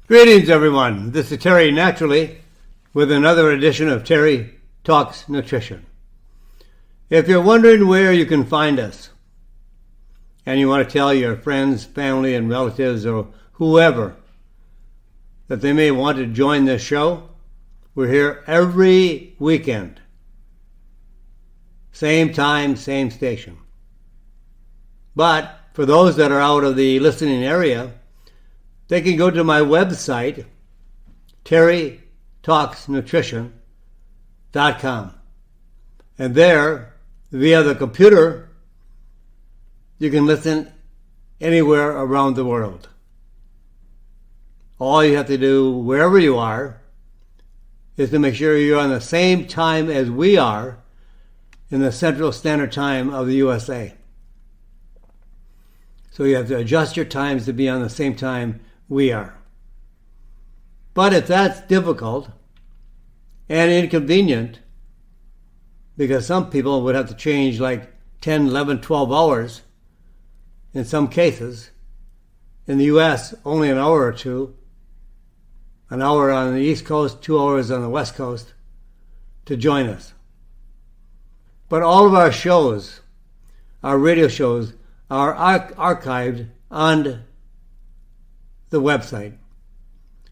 Greetings, everyone. This is Terry Naturally with another edition of Terry Talks Nutrition. If you're wondering where you can find us and you want to tell your friends, family, and relatives or whoever that they may want to join this show, we're here every weekend. Same time, same station. But for those that are out of the listening area, they can go to my website, terrytalksnutrition.com. And there, via the computer, you can listen anywhere around the world. All you have to do, wherever you are, is to make sure you're on the same time as we are in the Central Standard Time of the USA. So you have to adjust your times to be on the same time we are. But if that's difficult and inconvenient, because some people would have to change like 10, 11, 12 hours in some cases, in the U.S. only an hour or two, an hour on the East Coast, 2 hours on the West Coast, to join us. But all of our shows, our radio shows, are archived on the website.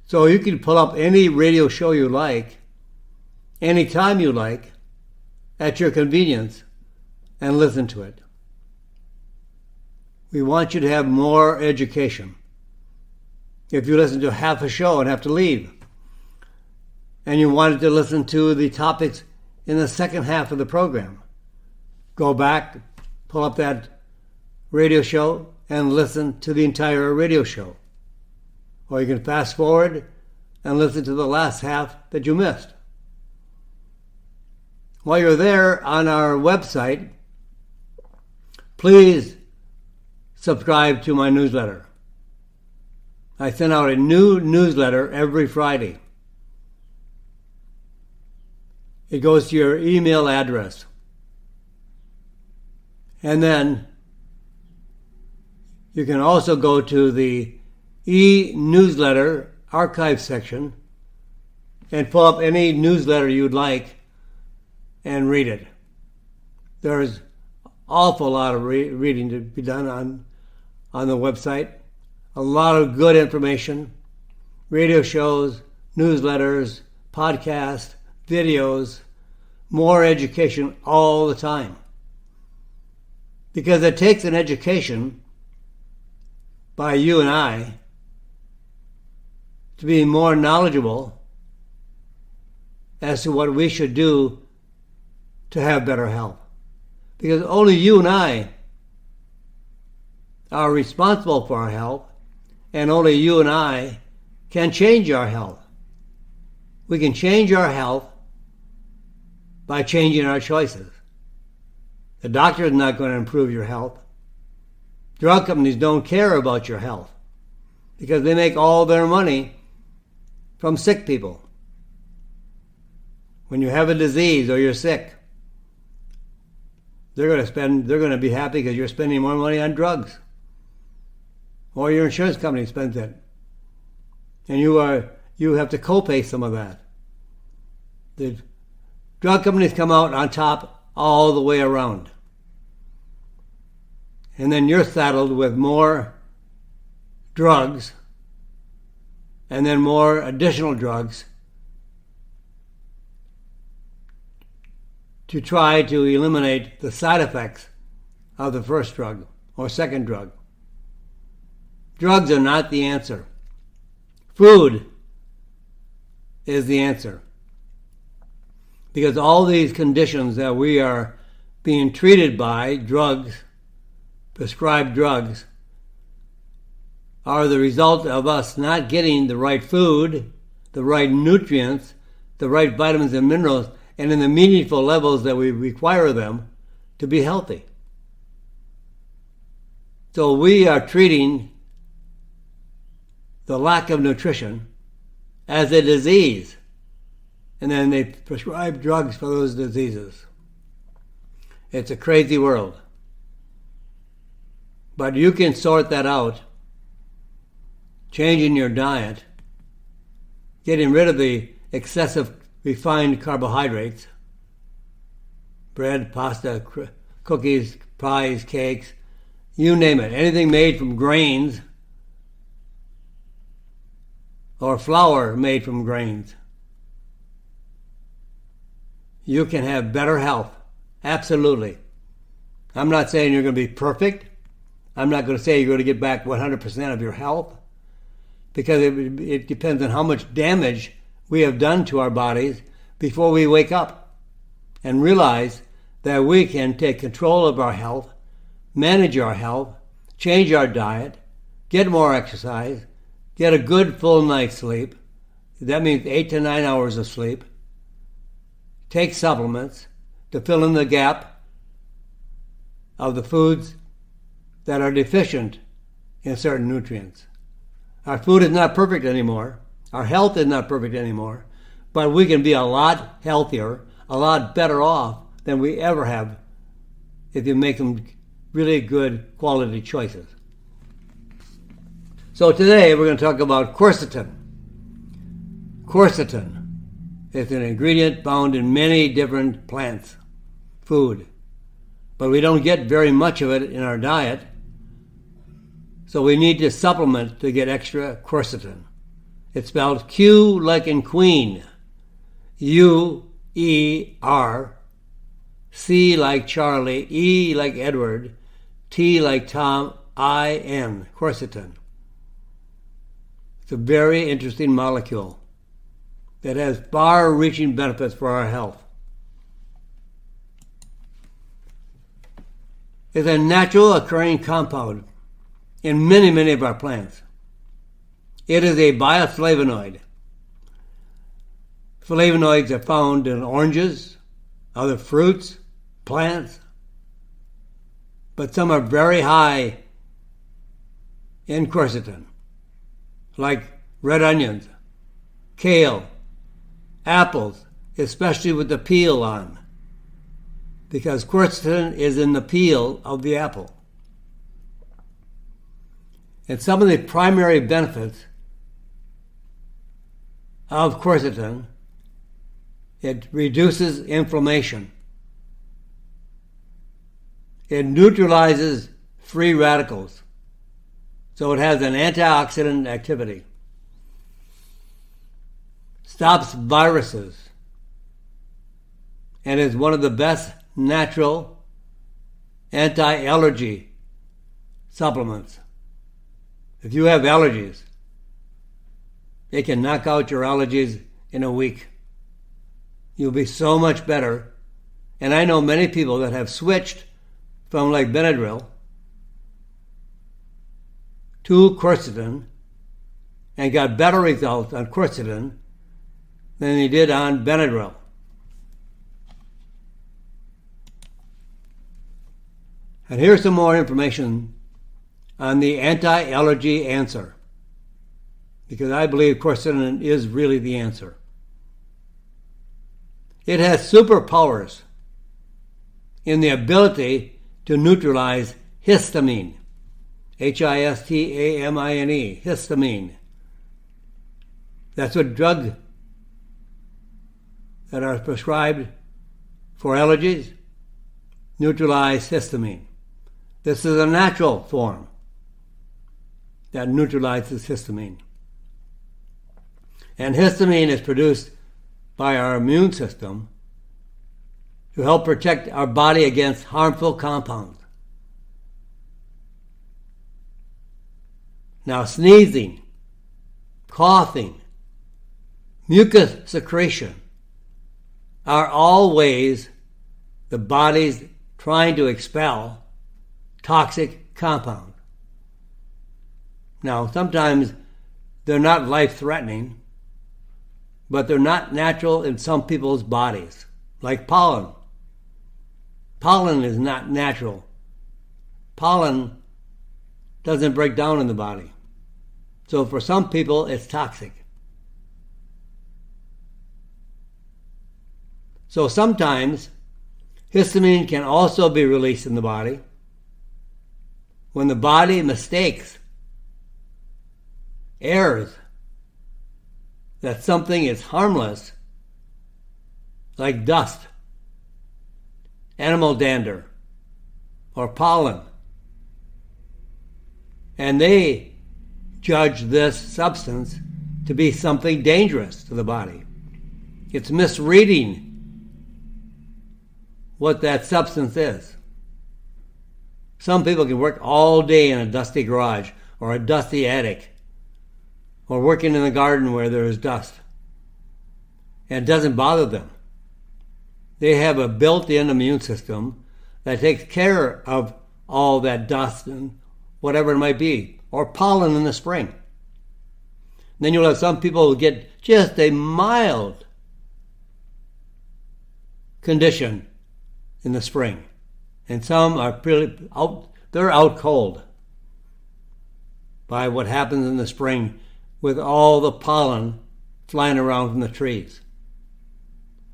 So you can pull up any radio show you like, anytime you like, at your convenience, and listen to it. We want you to have more education. If you listen to half a show and have to leave, and you wanted to listen to the topics in the second half of the program, go back, pull up that radio show, and listen to the entire radio show. Or you can fast forward and listen to the last half that you missed. While you're there on our website, please subscribe to my newsletter. I send out a new newsletter every Friday. It goes to your email address. And then you can also go to the e-newsletter archive section and pull up any newsletter you'd like and read it. There's an awful lot of reading to be done on the website. A lot of good information, radio shows, newsletters, podcasts, videos, more education all the time. Because it takes an education by you and I to be more knowledgeable as to what we should do to have better health. Because only you and I are responsible for our health, and only you and I can change our health. We can change our health by changing our choices. The doctor is not going to improve your health. Drug companies don't care about your health because they make all their money from sick people. When you have a disease or you're sick, they're going to be happy because you're spending more money on drugs. Or your insurance company spends it. And you have to co-pay some of that. The drug companies come out on top all the way around. And then you're saddled with more drugs and then more additional drugs to try to eliminate the side effects of the first drug or second drug. Drugs are not the answer. Food is the answer. Because all these conditions that we are being treated by, drugs, prescribed drugs, are the result of us not getting the right food, the right nutrients, the right vitamins and minerals, and in the meaningful levels that we require them to be healthy. So we are treating the lack of nutrition as a disease, and then they prescribe drugs for those diseases. It's a crazy world. But you can sort that out, changing your diet getting rid of the excessive refined carbohydrates, bread, pasta, cookies, pies, cakes, you name it, anything made from grains or flour made from grains. You can have better health. Absolutely. I'm not saying you're going to be perfect. I'm not going to say you're going to get back 100% of your health, because it depends on how much damage we have done to our bodies before we wake up and realize that we can take control of our health, manage our health, change our diet, get more exercise, get a good full night's sleep. That means 8 to 9 hours of sleep. Take supplements to fill in the gap of the foods that are deficient in certain nutrients. Our food is not perfect anymore. Our health is not perfect anymore. But we can be a lot healthier, a lot better off than we ever have if you make them really good quality choices. So today we're going to talk about quercetin. Quercetin is an ingredient found in many different plants, food. But we don't get very much of it in our diet. So we need to supplement to get extra quercetin. It's spelled Q like in Queen, U-E-R, C like Charlie, E like Edward, T like Tom, I-N, quercetin. It's a very interesting molecule that has far-reaching benefits for our health. It's a natural occurring compound in many, many of our plants. It is a bioflavonoid. Flavonoids are found in oranges, other fruits, plants, but some are very high in quercetin, like red onions, kale, apples, especially with the peel on, because quercetin is in the peel of the apple. And some of the primary benefits of quercetin, it reduces inflammation. It neutralizes free radicals. So it has an antioxidant activity. Stops viruses. And is one of the best natural anti-allergy supplements. If you have allergies, it can knock out your allergies in a week. You'll be so much better. And I know many people that have switched from like Benadryl to quercetin and got better results on quercetin than they did on Benadryl. And here's some more information on the anti-allergy answer, because I believe quercetin is really the answer. It has superpowers in the ability to neutralize histamine, Histamine, histamine. That's what drugs that are prescribed for allergies neutralize histamine. This is a natural form that neutralizes histamine. And histamine is produced by our immune system to help protect our body against harmful compounds. Now, sneezing, coughing, mucus secretion are all ways the body's trying to expel toxic compounds. Now, sometimes they're not life-threatening, but they're not natural in some people's bodies, like pollen. Pollen is not natural. Pollen doesn't break down in the body. So for some people, it's toxic. So sometimes histamine can also be released in the body when the body mistakes, errs, that something is harmless, like dust, animal dander, or pollen, and they judge this substance to be something dangerous to the body. It's misreading what that substance is. Some people can work all day in a dusty garage or a dusty attic or working in the garden where there is dust, and it doesn't bother them. They have a built-in immune system that takes care of all that dust and whatever it might be, or pollen in the spring. And then you'll have some people who get just a mild condition in the spring, and some are pretty out. They're out cold by what happens in the spring with all the pollen flying around from the trees.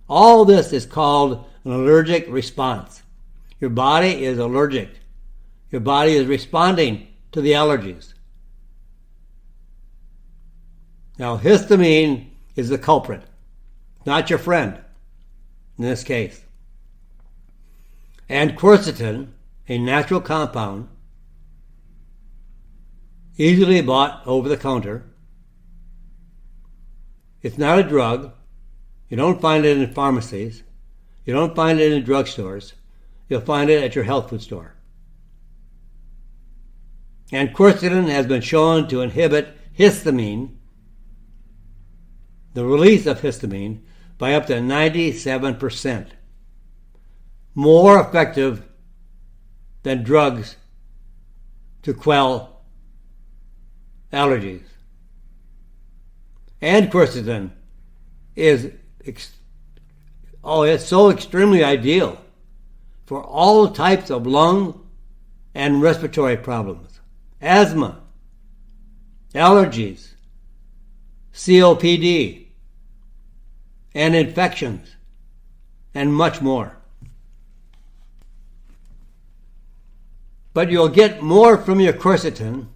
All this is called an allergic response. Your body is allergic. Your body is responding to the allergies. Now, histamine is the culprit, not your friend in this case. And quercetin, a natural compound, easily bought over the counter. It's not a drug. You don't find it in pharmacies. You don't find it in drugstores. You'll find it at your health food store. And quercetin has been shown to inhibit histamine, the release of histamine, by up to 97%. More effective than drugs to quell allergies. And quercetin is it's so extremely ideal for all types of lung and respiratory problems, asthma, allergies, COPD, and infections, and much more. But you'll get more from your quercetin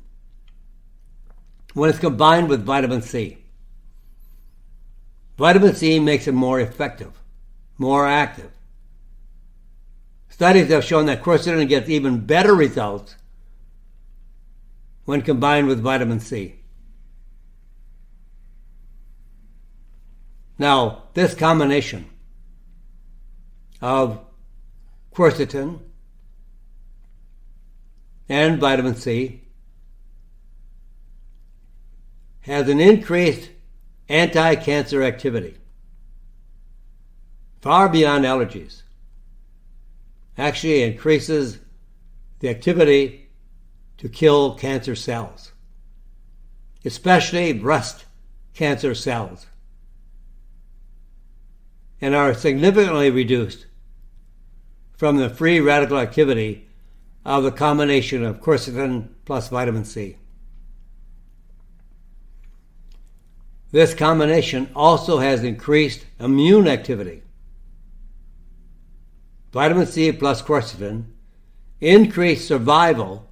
when it's combined with vitamin C. Vitamin C makes it more effective, more active. Studies have shown that quercetin gets even better results when combined with vitamin C. Now, this combination of quercetin and vitamin C has an increased anti-cancer activity far beyond allergies. Actually increases the activity to kill cancer cells, especially breast cancer cells, and are significantly reduced from the free radical activity of the combination of quercetin plus vitamin C. This combination also has increased immune activity. Vitamin C plus quercetin increased survival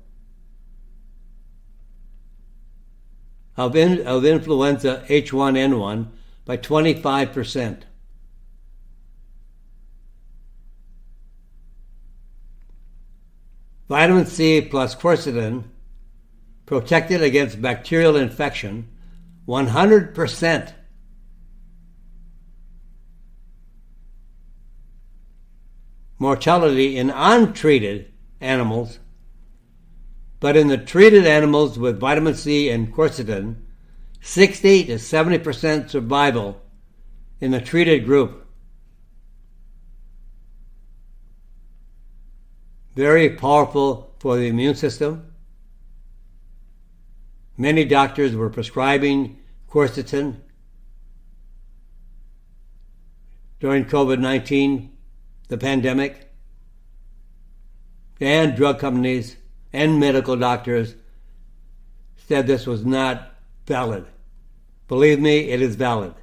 of influenza H1N1 by 25%. Vitamin C plus quercetin protected against bacterial infection 100%. Mortality in untreated animals, but in the treated animals with vitamin C and quercetin, 60 to 70% survival in the treated group. Very powerful for the immune system. Many doctors were prescribing quercetin during COVID-19, the pandemic, and drug companies and medical doctors said this was not valid. Believe me, it is valid.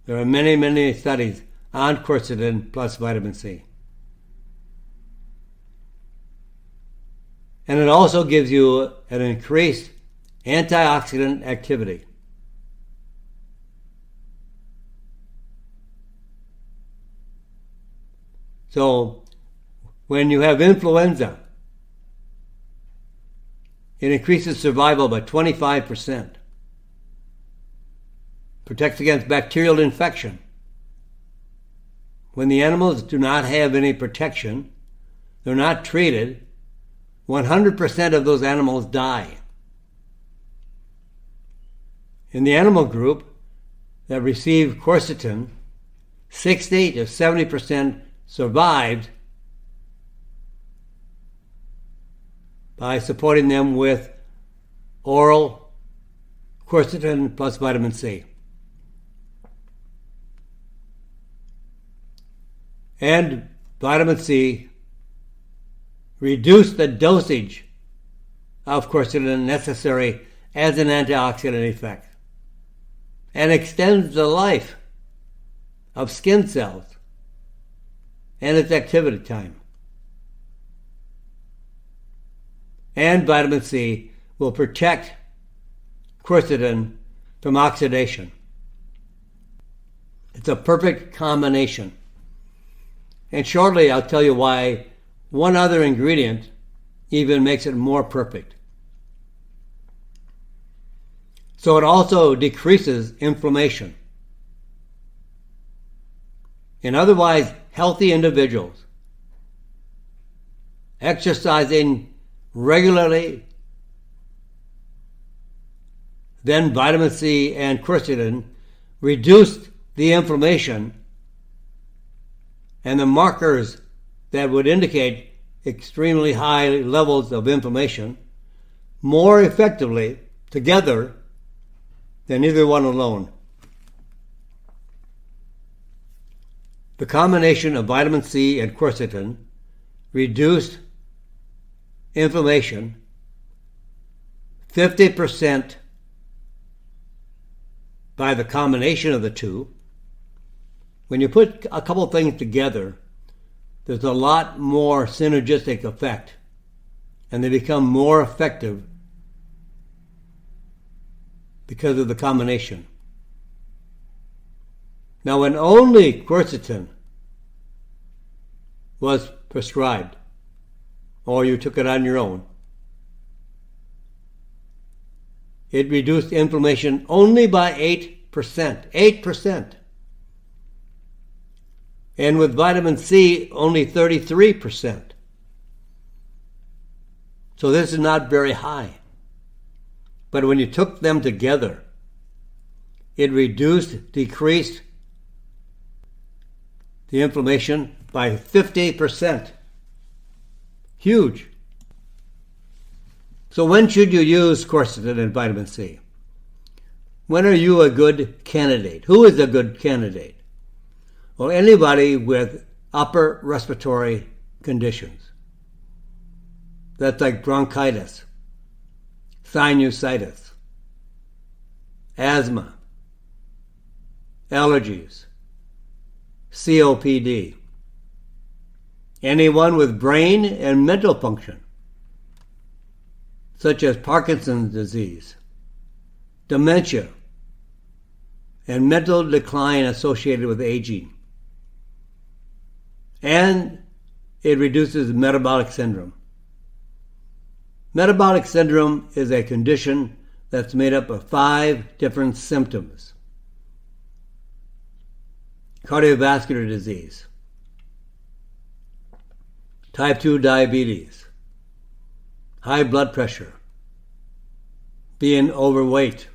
There are many, many studies on quercetin plus vitamin C. And it also gives you an increased antioxidant activity. So when you have influenza, it increases survival by 25%. Protects against bacterial infection. When the animals do not have any protection, they're not treated, 100% of those animals die. In the animal group that received quercetin, 60 to 70% survived by supporting them with oral quercetin plus vitamin C. And vitamin C reduced the dosage of quercetin necessary as an antioxidant effect and extends the life of skin cells and its activity time. And vitamin C will protect quercetin from oxidation. It's a perfect combination. And shortly I'll tell you why one other ingredient even makes it more perfect. So it also decreases inflammation. In otherwise healthy individuals, exercising regularly, then vitamin C and quercetin reduced the inflammation and the markers that would indicate extremely high levels of inflammation more effectively together than either one alone. The combination of vitamin C and quercetin reduced inflammation 50% by the combination of the two. When you put a couple things together, there's a lot more synergistic effect, and they become more effective because of the combination. Now, when only quercetin was prescribed, or you took it on your own, it reduced inflammation only by 8%. 8%. And with vitamin C, only 33%. So this is not very high. But when you took them together, it decreased the inflammation by 50%. Huge. So when should you use quercetin and vitamin C? When are you a good candidate? Who is a good candidate? Well, anybody with upper respiratory conditions. That's like bronchitis, sinusitis, asthma, allergies, COPD. Anyone with brain and mental function, such as Parkinson's disease, dementia, and mental decline associated with aging. And it reduces metabolic syndrome. Metabolic syndrome is a condition that's made up of 5 different symptoms. Cardiovascular disease, type 2 diabetes, high blood pressure, being overweight.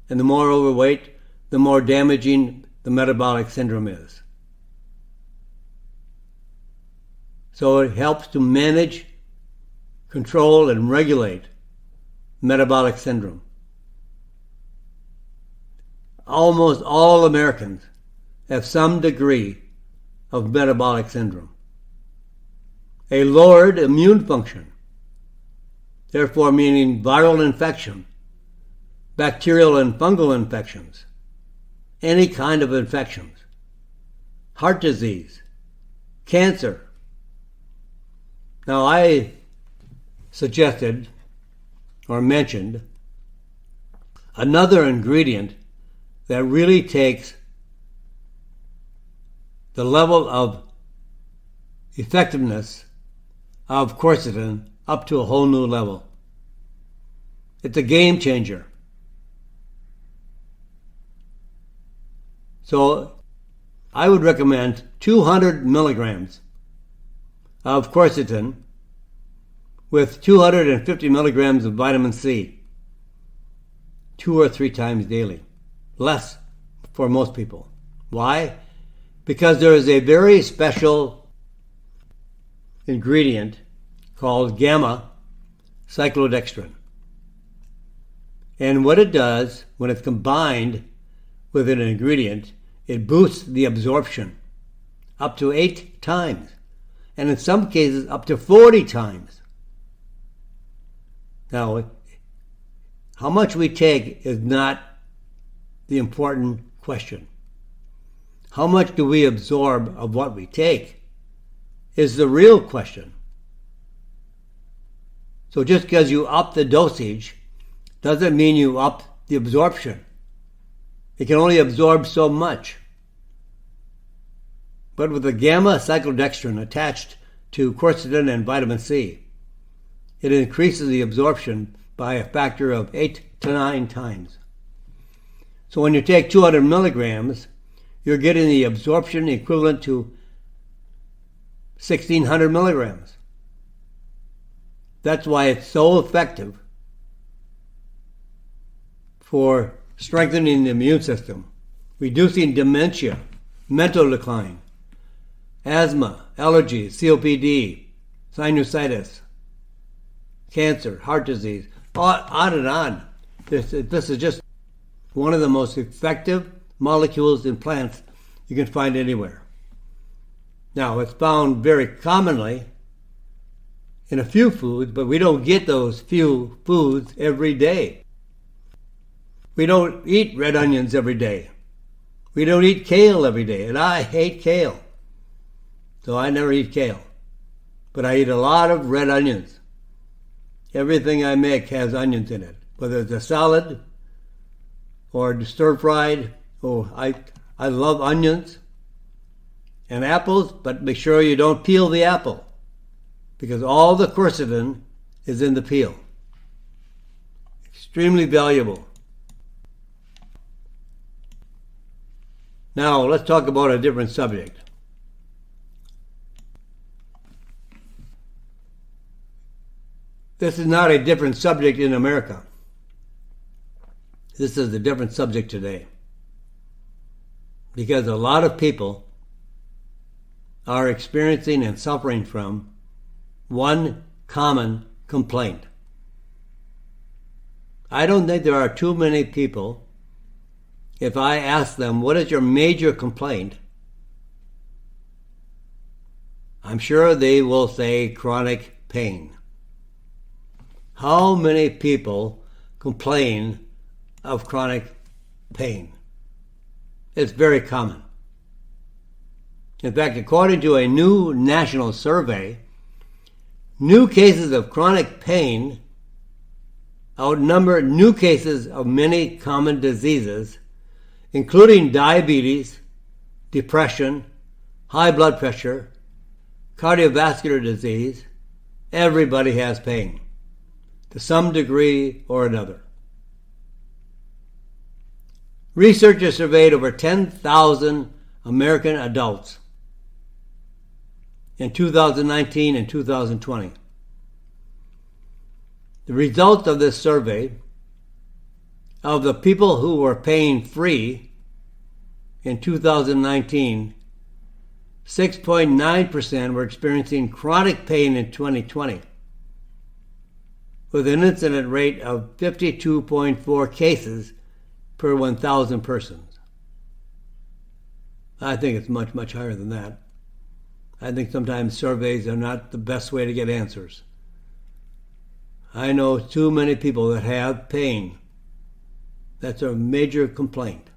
And the more overweight, the more damaging the metabolic syndrome is. So it helps to manage, control, and regulate metabolic syndrome. Almost all Americans have some degree of metabolic syndrome. A lowered immune function, therefore meaning viral infection, bacterial and fungal infections, any kind of infections, heart disease, cancer. Now, I suggested or mentioned another ingredient that really takes the level of effectiveness of quercetin up to a whole new level. It's a game changer. So I would recommend 200 milligrams of quercetin with 250 milligrams of vitamin C 2 or 3 times daily. Less for most people. Why? Because there is a very special ingredient called gamma cyclodextrin. And what it does when it's combined with an ingredient, it boosts the absorption up to 8 times, and in some cases up to 40 times. Now, how much we take is not the important question. How much do we absorb of what we take is the real question. So just because you up the dosage doesn't mean you up the absorption. It can only absorb so much. But with the gamma cyclodextrin attached to quercetin and vitamin C, it increases the absorption by a factor of 8 to 9 times. So when you take 200 milligrams, you're getting the absorption equivalent to 1,600 milligrams. That's why it's so effective for strengthening the immune system, reducing dementia, mental decline, asthma, allergies, COPD, sinusitis, cancer, heart disease, on and on. This is just one of the most effective molecules in plants you can find anywhere. Now, it's found very commonly in a few foods, but we don't get those few foods every day. We don't eat red onions every day. We don't eat kale every day, and I hate kale. So I never eat kale. But I eat a lot of red onions. Everything I make has onions in it, whether it's a salad or stir-fried. Oh, I love onions and apples, but make sure you don't peel the apple because all the quercetin is in the peel. Extremely valuable. Now, let's talk about a different subject. This is not a different subject in America. This is a different subject today. Because a lot of people are experiencing and suffering from one common complaint. I don't think there are too many people, if I ask them, what is your major complaint? I'm sure they will say chronic pain. How many people complain of chronic pain? It's very common. In fact, according to a new national survey, new cases of chronic pain outnumber new cases of many common diseases, including diabetes, depression, high blood pressure, cardiovascular disease. Everybody has pain, to some degree or another. Researchers surveyed over 10,000 American adults in 2019 and 2020. The results of this survey, of the people who were pain-free in 2019, 6.9% were experiencing chronic pain in 2020, with an incident rate of 52.4 cases per 1,000 persons. I think it's much, much higher than that. I think sometimes surveys are not the best way to get answers. I know too many people that have pain. That's a major complaint.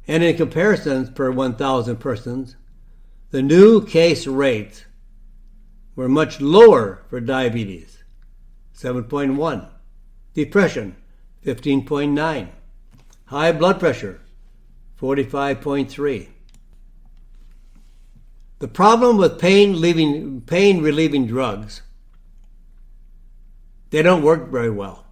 And in comparisons per 1,000 persons, the new case rates were much lower for diabetes, 7.1, depression, 15.9, high blood pressure, 45.3. The problem with pain relieving drugs, they don't work very well.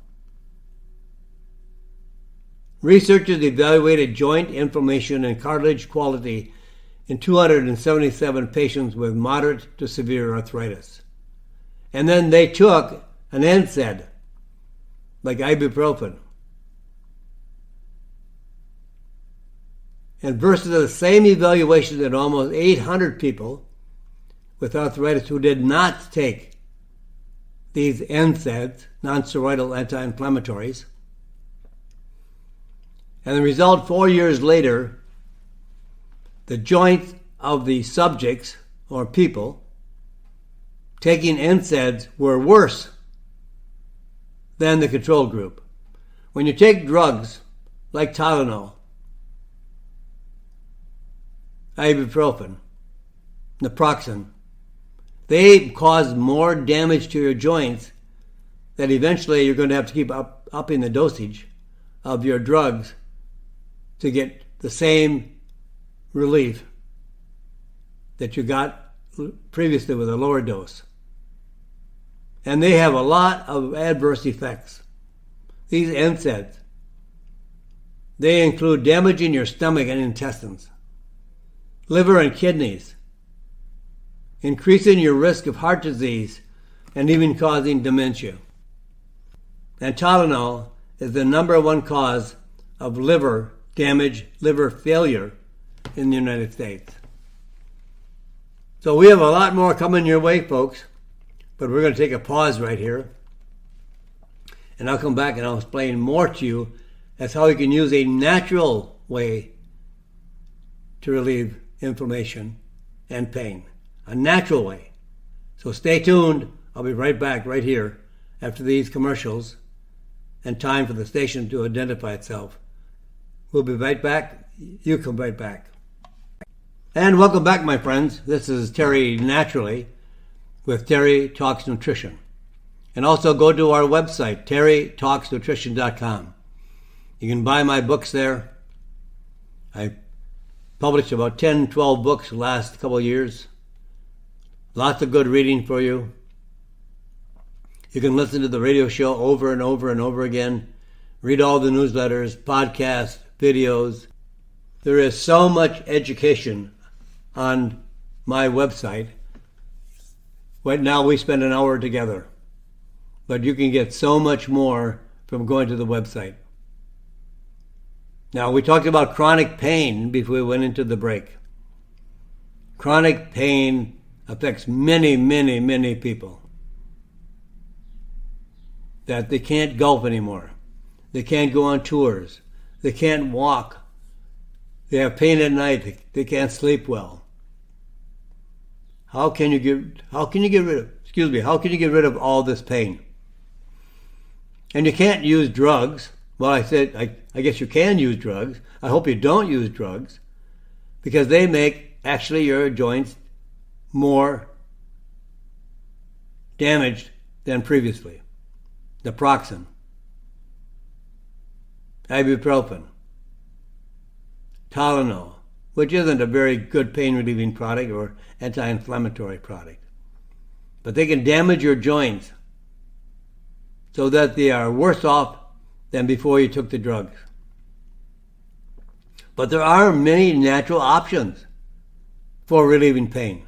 Researchers evaluated joint inflammation and cartilage quality in 277 patients with moderate to severe arthritis. And then they took an NSAID, like ibuprofen, and versus the same evaluation in almost 800 people with arthritis who did not take these NSAIDs, non-steroidal anti-inflammatories. And the result, 4 years later, the joints of the subjects or people taking NSAIDs were worse than the control group. When you take drugs like Tylenol, ibuprofen, naproxen, they cause more damage to your joints that eventually you're going to have to keep upping the dosage of your drugs to get the same relief that you got previously with a lower dose. And they have a lot of adverse effects. These NSAIDs, they include damaging your stomach and intestines, liver and kidneys, increasing your risk of heart disease, and even causing dementia. And Tylenol is the #1 cause of liver damage, liver failure in the United States. So we have a lot more coming your way, folks, but we're going to take a pause right here, and I'll come back and I'll explain more to you as how you can use a natural way to relieve inflammation and pain. A natural way. So stay tuned. I'll be right back right here after these commercials and time for the station to identify itself. We'll be right back. You come right back. And welcome back, my friends. This is Terry Naturally with Terry Talks Nutrition. And also go to our website, terrytalksnutrition.com. You can buy my books there. I published about 10, 12 books the last couple of years. Lots of good reading for you. You can listen to the radio show over and over and over again. Read all the newsletters, podcasts, videos. There is so much education on my website. Right now we spend an hour together. But you can get so much more from going to the website. Now, we talked about chronic pain before we went into the break. Chronic pain affects many, many, many people. That they can't golf anymore. They can't go on tours. They can't walk. They have pain at night. They can't sleep well. How can you get rid of all this pain? And you can't use drugs. Well, I guess you can use drugs. I hope you don't use drugs because they make actually your joints more damaged than previously. Naproxen, ibuprofen, Tylenol, which isn't a very good pain-relieving product or anti-inflammatory product. But they can damage your joints so that they are worse off than before you took the drugs. But there are many natural options for relieving pain.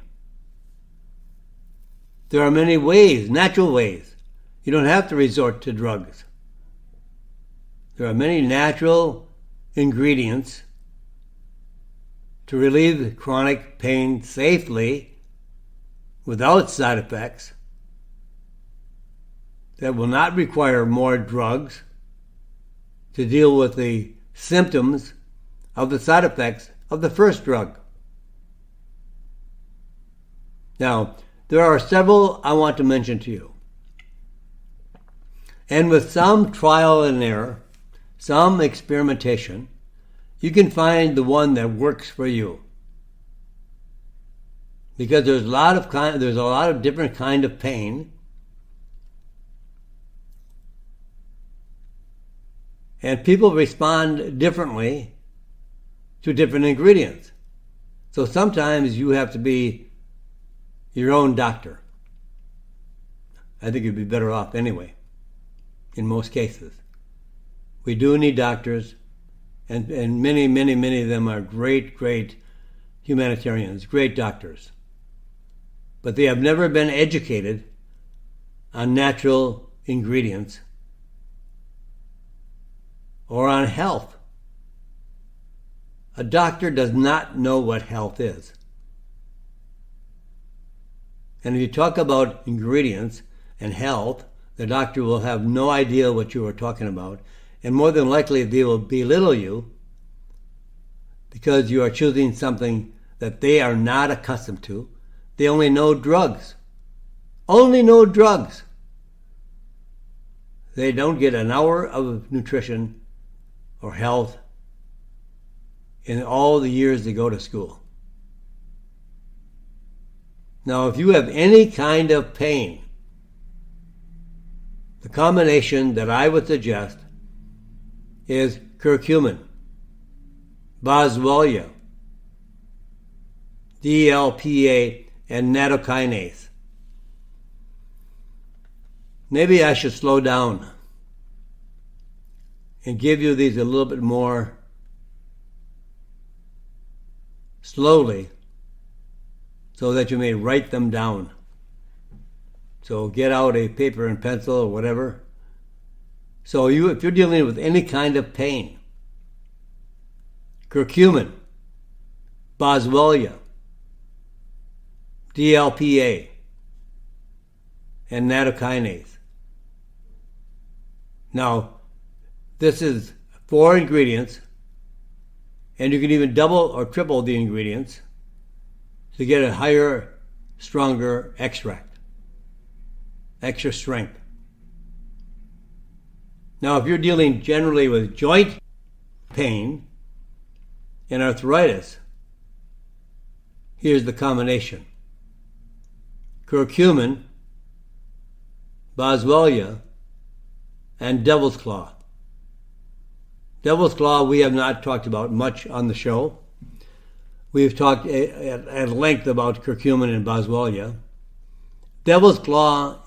There are many ways, natural ways. You don't have to resort to drugs. There are many natural ingredients to relieve chronic pain safely without side effects that will not require more drugs to deal with the symptoms of the side effects of the first drug. Now, there are several I want to mention to you. And with some trial and error, some experimentation, you can find the one that works for you. Because there's a lot of different kind of pain. And people respond differently to different ingredients. So sometimes you have to be your own doctor. I think you'd be better off anyway, in most cases. We do need doctors, and many, many, many of them are great, great humanitarians, great doctors. But they have never been educated on natural ingredients or on health. A doctor does not know what health is. And if you talk about ingredients and health, the doctor will have no idea what you are talking about, and more than likely they will belittle you because you are choosing something that they are not accustomed to. They only know drugs. Only know drugs. They don't get an hour of nutrition or health in all the years they go to school. Now, if you have any kind of pain, the combination that I would suggest is curcumin, boswellia, DLPA, and nattokinase. Maybe I should slow down and give you these a little bit more slowly so that you may write them down. So get out a paper and pencil or whatever. So if you're dealing with any kind of pain, curcumin, boswellia, DLPA, and nattokinase. Now, this is 4 ingredients, and you can even double or triple the ingredients to get a higher, stronger extract, extra strength. Now, if you're dealing generally with joint pain and arthritis, here's the combination: curcumin, boswellia, and devil's claw. Devil's claw we have not talked about much on the show. We've talked at length about curcumin and boswellia. Devil's claw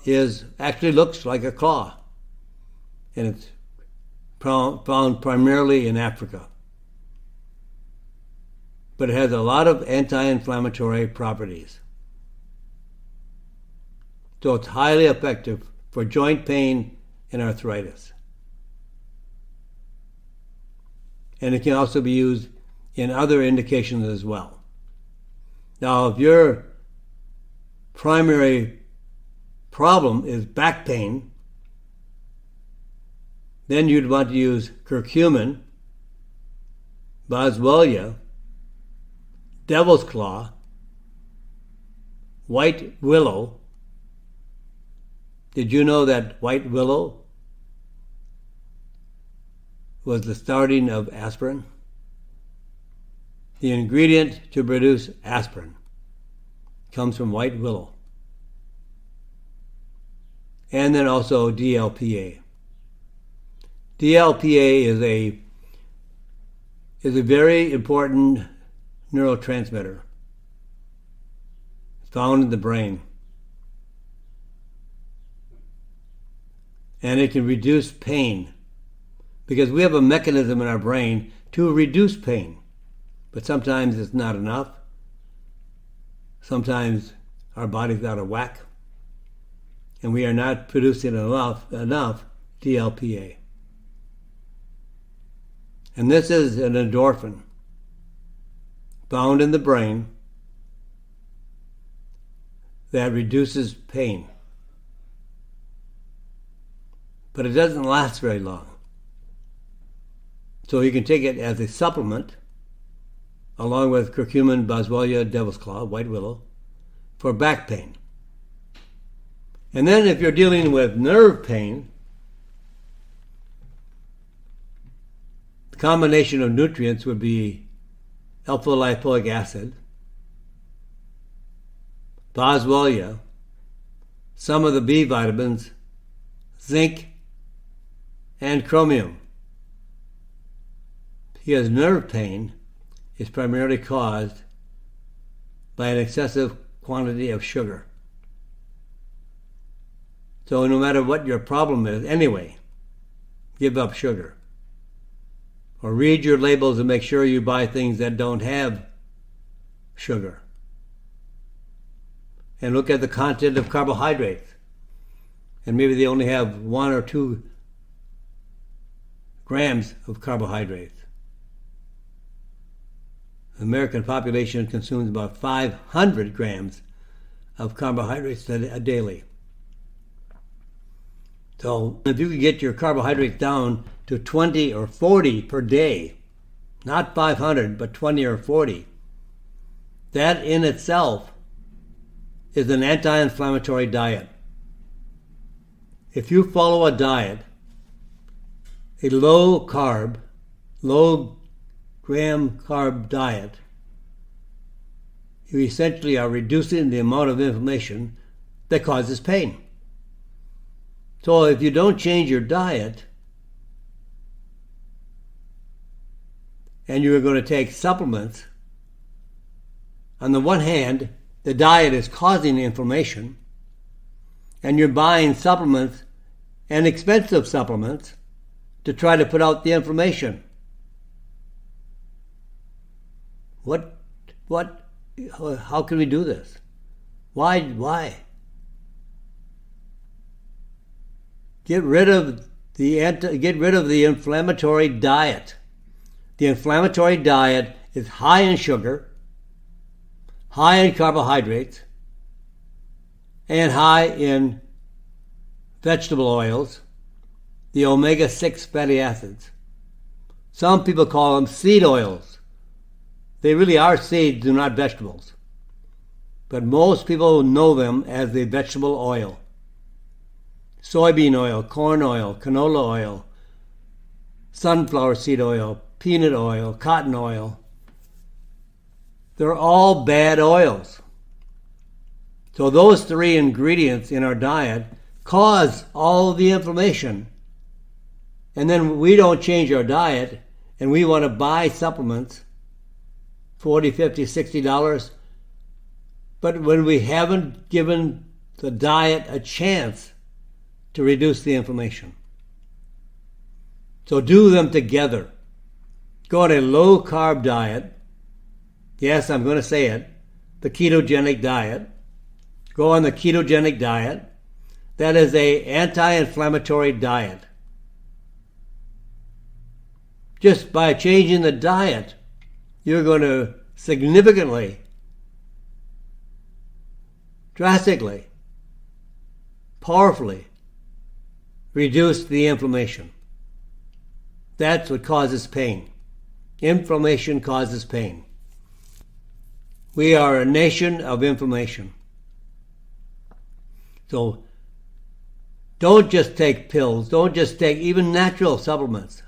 actually looks like a claw, and it's found primarily in Africa. But it has a lot of anti-inflammatory properties. So it's highly effective for joint pain and arthritis. And it can also be used in other indications as well. Now, if your primary problem is back pain, then you'd want to use curcumin, boswellia, devil's claw, white willow. Did you know that white willow was the starting of aspirin? The ingredient to produce aspirin comes from white willow. And then also DLPA. DLPA is a very important neurotransmitter. It's found in the brain. And it can reduce pain, because we have a mechanism in our brain to reduce pain. But sometimes it's not enough. Sometimes our body's out of whack, and we are not producing enough DLPA. And this is an endorphin found in the brain that reduces pain. But it doesn't last very long. So you can take it as a supplement, along with curcumin, boswellia, devil's claw, white willow, for back pain. And then if you're dealing with nerve pain, the combination of nutrients would be alpha-lipoic acid, boswellia, some of the B vitamins, zinc, and chromium. Because nerve pain is primarily caused by an excessive quantity of sugar. So no matter what your problem is, anyway, give up sugar. Or read your labels and make sure you buy things that don't have sugar. And look at the content of carbohydrates. And maybe they only have 1 or 2 grams of carbohydrates. The American population consumes about 500 grams of carbohydrates daily. So if you could get your carbohydrates down to 20 or 40 per day, not 500, but 20 or 40, that in itself is an anti-inflammatory diet. If you follow a diet, a low carb, low gram carb diet, you essentially are reducing the amount of inflammation that causes pain. So if you don't change your diet, and you're going to take supplements, on the one hand, the diet is causing inflammation, and you're buying supplements and expensive supplements to try to put out the inflammation. How can we do this? Why? Get rid of the inflammatory diet. The inflammatory diet is high in sugar, high in carbohydrates, and high in vegetable oils, the omega-6 fatty acids. Some people call them seed oils. They really are seeds, they're not vegetables. But most people know them as the vegetable oil. Soybean oil, corn oil, canola oil, sunflower seed oil, peanut oil, cotton oil. They're all bad oils. So those 3 ingredients in our diet cause all the inflammation. And then we don't change our diet and we want to buy supplements, $40, $50, $60. But when we haven't given the diet a chance to reduce the inflammation. So do them together. Go on a low-carb diet. Yes, I'm going to say it. The ketogenic diet. Go on the ketogenic diet. That is an anti-inflammatory diet. Just by changing the diet, you're going to significantly, drastically, powerfully reduce the inflammation. That's what causes pain. Inflammation causes pain. We are a nation of inflammation. So don't just take pills. Don't just take even natural supplements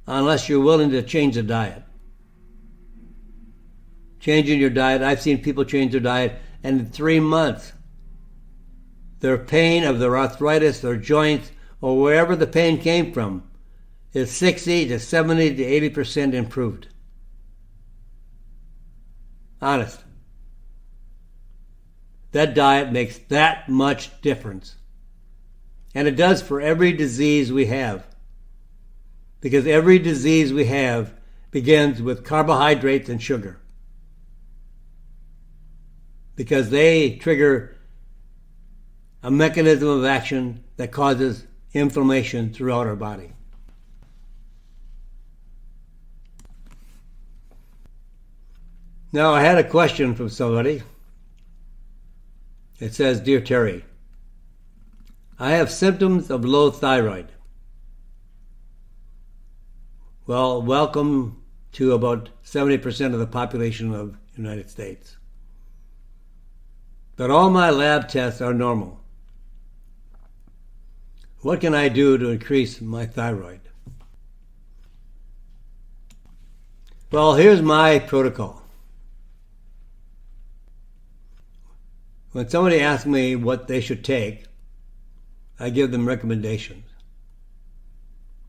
unless you're willing to change the diet. Changing your diet. I've seen people change their diet, and in 3 months, their pain of their arthritis, their joints, or wherever the pain came from, is 60 to 70 to 80% improved. Honest. That diet makes that much difference. And it does for every disease we have. Because every disease we have begins with carbohydrates and sugar. Because they trigger a mechanism of action that causes inflammation throughout our body. Now, I had a question from somebody. It says, Dear Terry, I have symptoms of low thyroid. Well, welcome to about 70% of the population of the United States. But all my lab tests are normal. What can I do to increase my thyroid? Well, here's my protocol. When somebody asks me what they should take, I give them recommendations.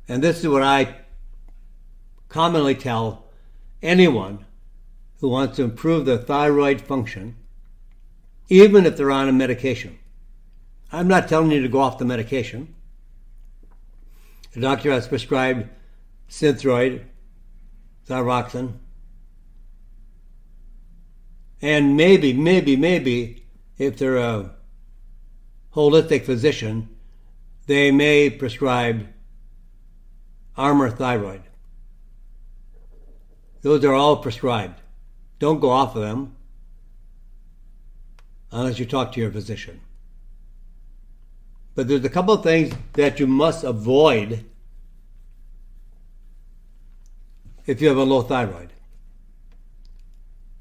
And this is what I commonly tell anyone who wants to improve their thyroid function, even if they're on a medication. I'm not telling you to go off the medication. The doctor has prescribed Synthroid, Thyroxin, and maybe, if they're a holistic physician, they may prescribe Armour Thyroid. Those are all prescribed. Don't go off of them unless you talk to your physician. But there's a couple of things that you must avoid if you have a low thyroid.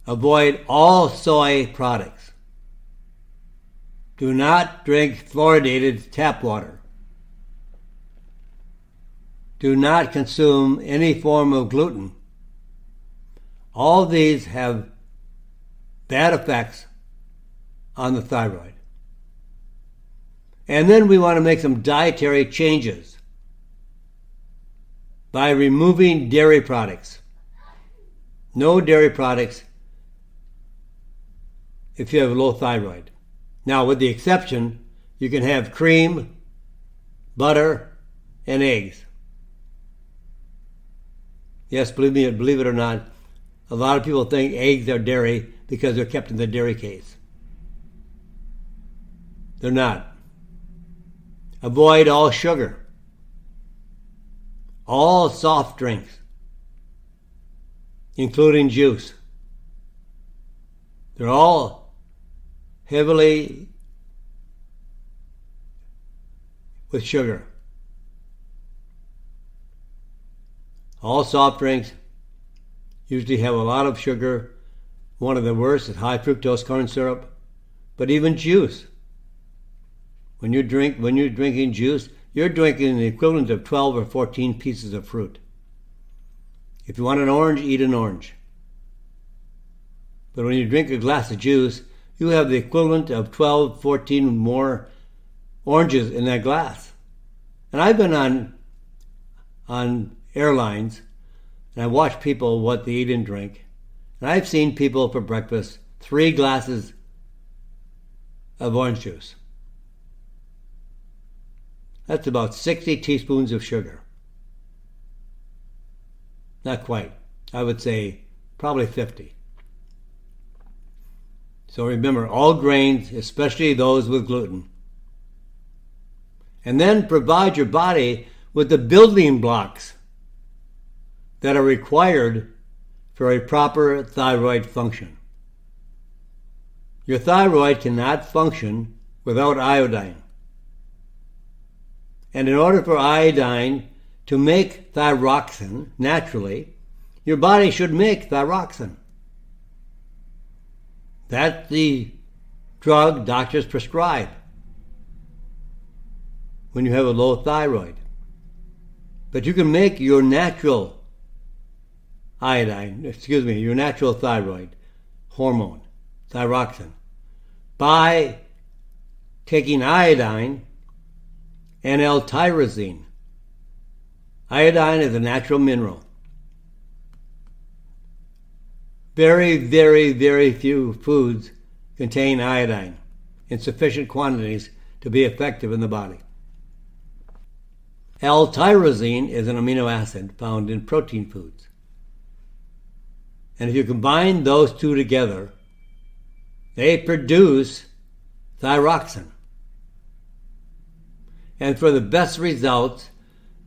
Avoid all soy products. Do not drink fluoridated tap water. Do not consume any form of gluten. All these have bad effects on the thyroid. And then we want to make some dietary changes by removing dairy products. No dairy products if you have low thyroid. Now, with the exception, you can have cream, butter, and eggs. Yes, believe it or not, a lot of people think eggs are dairy because they're kept in the dairy case. They're not. Avoid all sugar, all soft drinks, including juice. They're all heavily with sugar. All soft drinks usually have a lot of sugar. One of the worst is high fructose corn syrup, but even juice. When you're drinking juice, you're drinking the equivalent of 12 or 14 pieces of fruit. If you want an orange, eat an orange. But when you drink a glass of juice, you have the equivalent of 12, 14 more oranges in that glass. And I've been on airlines, and I watch people what they eat and drink. And I've seen people for breakfast 3 glasses of orange juice. That's about 60 teaspoons of sugar. Not quite. I would say probably 50. So remember, all grains, especially those with gluten. And then provide your body with the building blocks that are required for a proper thyroid function. Your thyroid cannot function without iodine. And in order for iodine to make thyroxin naturally, your body should make thyroxin. That's the drug doctors prescribe when you have a low thyroid. But you can make your natural your natural thyroid hormone, thyroxin, by taking iodine and L-tyrosine. Iodine is a natural mineral. Very, very, very few foods contain iodine in sufficient quantities to be effective in the body. L-tyrosine is an amino acid found in protein foods. And if you combine those two together, they produce thyroxin. And for the best results,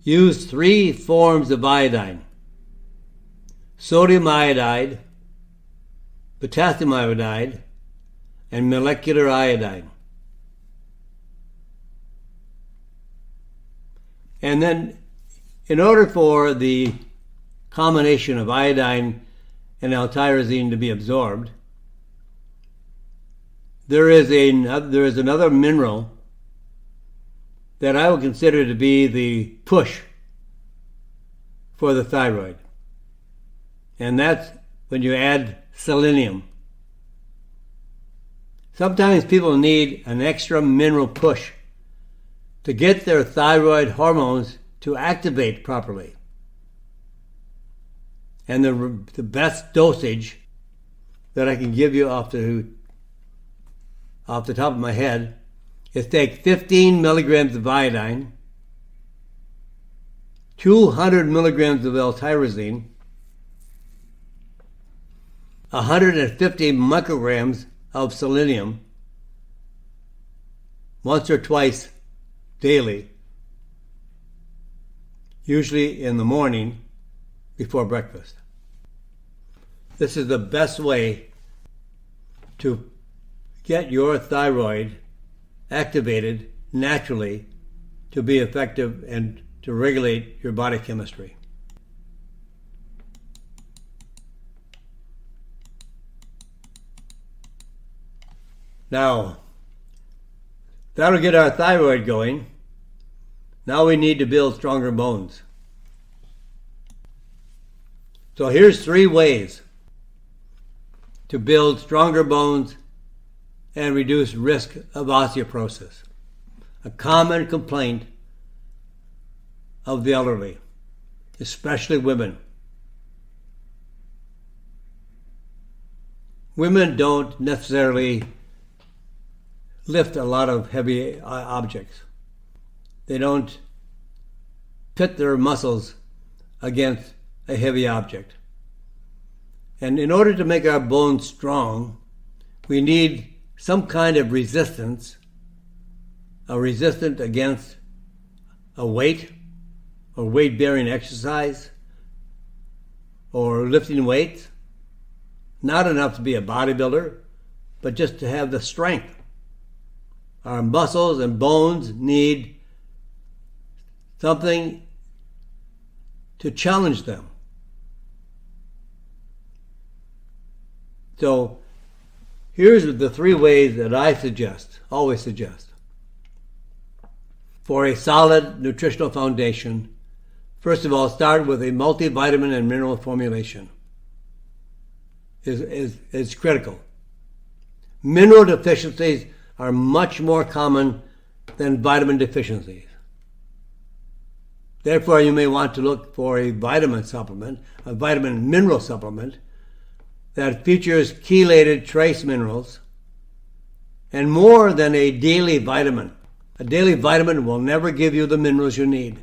use 3 forms of iodine: sodium iodide, potassium iodide, and molecular iodine. And then, in order for the combination of iodine and L-tyrosine to be absorbed, there is another mineral that I would consider to be the push for the thyroid. And that's when you add selenium. Sometimes people need an extra mineral push to get their thyroid hormones to activate properly. And the best dosage that I can give you off the top of my head is take 15 milligrams of iodine, 200 milligrams of L-tyrosine, 150 micrograms of selenium once or twice daily, usually in the morning before breakfast. This is the best way to get your thyroid activated naturally to be effective and to regulate your body chemistry. Now, that'll get our thyroid going. Now we need to build stronger bones. So here's 3 ways to build stronger bones and reduce risk of osteoporosis. A common complaint of the elderly, especially women. Women don't necessarily lift a lot of heavy objects. They don't pit their muscles against a heavy object. And in order to make our bones strong, we need some kind of resistance, a resistance against a weight or weight-bearing exercise or lifting weights. Not enough to be a bodybuilder, but just to have the strength. Our muscles and bones need something to challenge them. So here's the 3 ways that I always suggest, for a solid nutritional foundation. First of all, start with a multivitamin and mineral formulation. Is critical. Mineral deficiencies are much more common than vitamin deficiencies. Therefore, you may want to look for a vitamin supplement, a vitamin mineral supplement that features chelated trace minerals and more than a daily vitamin. A daily vitamin will never give you the minerals you need.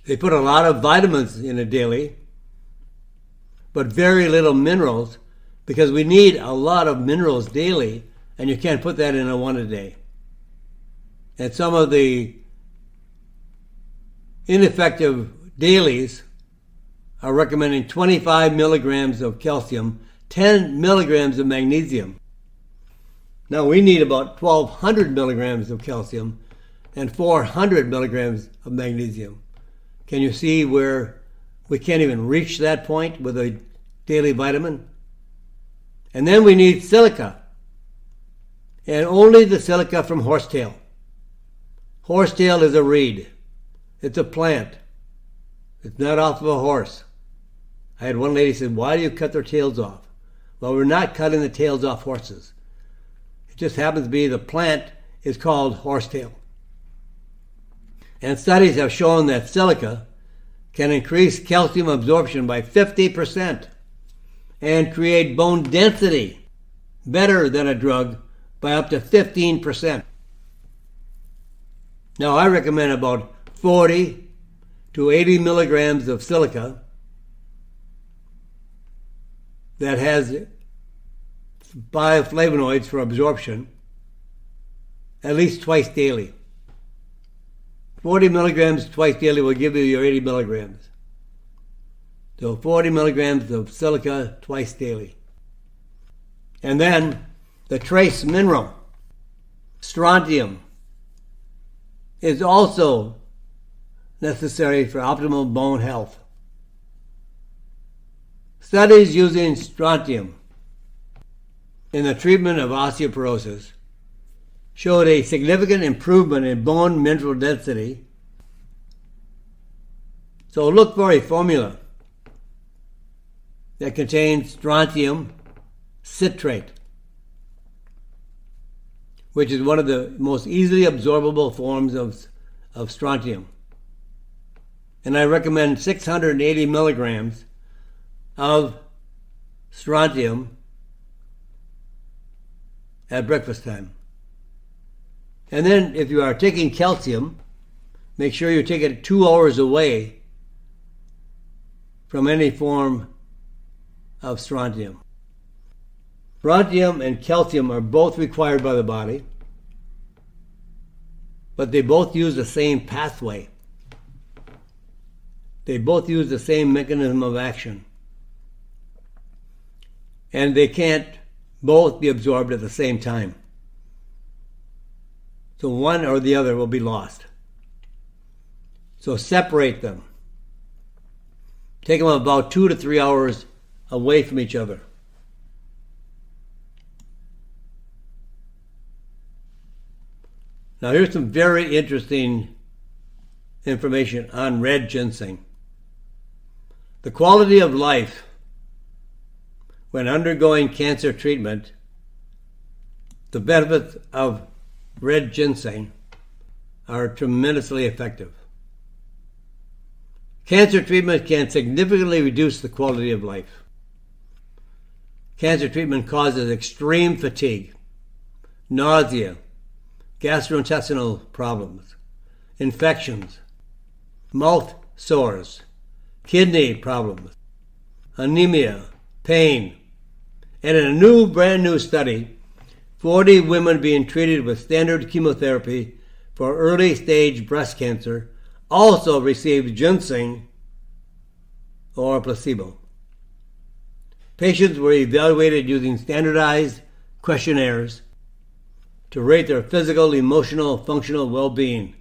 They put a lot of vitamins in a daily, but very little minerals, because we need a lot of minerals daily, and you can't put that in a one a day. And some of the ineffective dailies are recommending 25 milligrams of calcium, 10 milligrams of magnesium. Now we need about 1,200 milligrams of calcium and 400 milligrams of magnesium. Can you see where we can't even reach that point with a daily vitamin? And then we need silica, and only the silica from horsetail. Horsetail is a reed. It's a plant. It's not off of a horse. I had one lady say, "Why do you cut their tails off?" Well, we're not cutting the tails off horses. It just happens to be the plant is called horsetail. And studies have shown that silica can increase calcium absorption by 50% and create bone density better than a drug by up to 15%. Now, I recommend about 40 to 80 milligrams of silica that has bioflavonoids for absorption at least twice daily. 40 milligrams twice daily will give you your 80 milligrams. So 40 milligrams of silica twice daily. And then the trace mineral, strontium, is also necessary for optimal bone health. Studies using strontium in the treatment of osteoporosis showed a significant improvement in bone mineral density. So look for a formula that contains strontium citrate, which is one of the most easily absorbable forms of strontium. And I recommend 680 milligrams of strontium at breakfast time. And then if you are taking calcium, make sure you take it 2 hours away from any form of strontium. Strontium and calcium are both required by the body, but they both use the same pathway. They both use the same mechanism of action. And they can't both be absorbed at the same time. So one or the other will be lost. So separate them. Take them about 2 to 3 hours away from each other. Now here's some very interesting information on red ginseng. The quality of life when undergoing cancer treatment, the benefits of red ginseng are tremendously effective. Cancer treatment can significantly reduce the quality of life. Cancer treatment causes extreme fatigue, nausea, gastrointestinal problems, infections, mouth sores, kidney problems, anemia, pain. And in a brand new study, 40 women being treated with standard chemotherapy for early stage breast cancer also received ginseng or a placebo. Patients were evaluated using standardized questionnaires to rate their physical, emotional, functional well-being.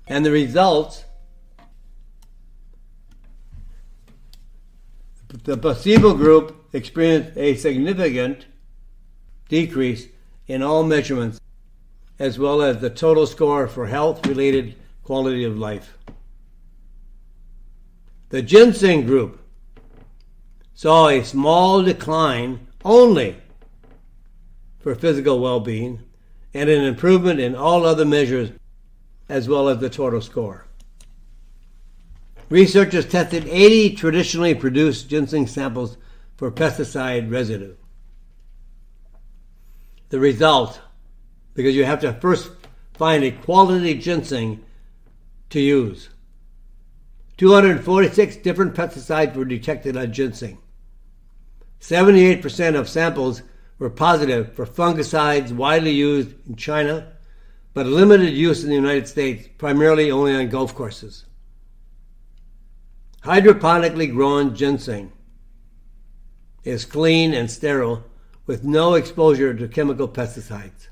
And the results, the placebo group experienced a significant decrease in all measurements, as well as the total score for health-related quality of life. The ginseng group saw a small decline only for physical well-being and an improvement in all other measures, as well as the total score. Researchers tested 80 traditionally produced ginseng samples for pesticide residue. The result, because you have to first find a quality ginseng to use. 246 different pesticides were detected on ginseng. 78% of samples were positive for fungicides widely used in China, but limited use in the United States, primarily only on golf courses. Hydroponically grown ginseng is clean and sterile with no exposure to chemical pesticides.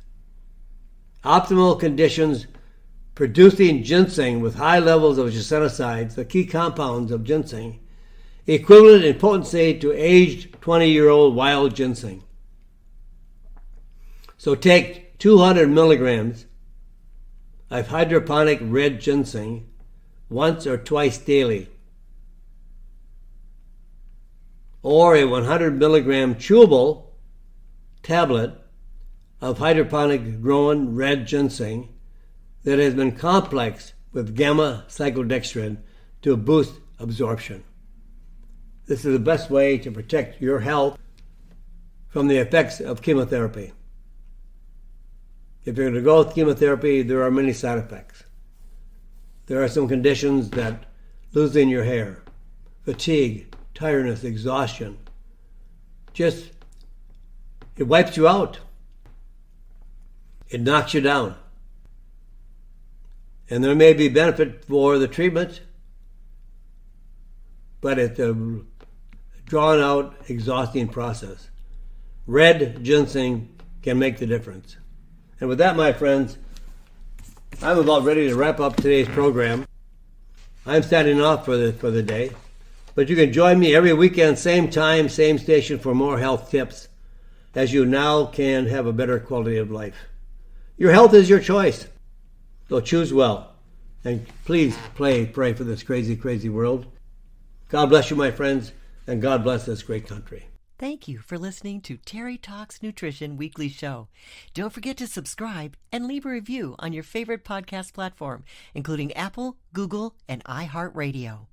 Optimal conditions producing ginseng with high levels of gisenticides, the key compounds of ginseng, equivalent in potency to aged 20-year-old wild ginseng. So take 200 milligrams of hydroponic red ginseng once or twice daily, or a 100 milligram chewable tablet of hydroponic grown red ginseng that has been complexed with gamma cyclodextrin to boost absorption. This is the best way to protect your health from the effects of chemotherapy. If you're going to go with chemotherapy, there are many side effects. There are some conditions that losing your hair, fatigue, tiredness, exhaustion, it wipes you out. It knocks you down. And there may be benefit for the treatment, but it's a drawn-out, exhausting process. Red ginseng can make the difference. And with that, my friends, I'm about ready to wrap up today's program. I'm signing off for the day, but you can join me every weekend, same time, same station, for more health tips, as you now can have a better quality of life. Your health is your choice, so choose well. And please pray for this crazy, crazy world. God bless you, my friends, and God bless this great country. Thank you for listening to Terry Talks Nutrition Weekly Show. Don't forget to subscribe and leave a review on your favorite podcast platform, including Apple, Google, and iHeartRadio.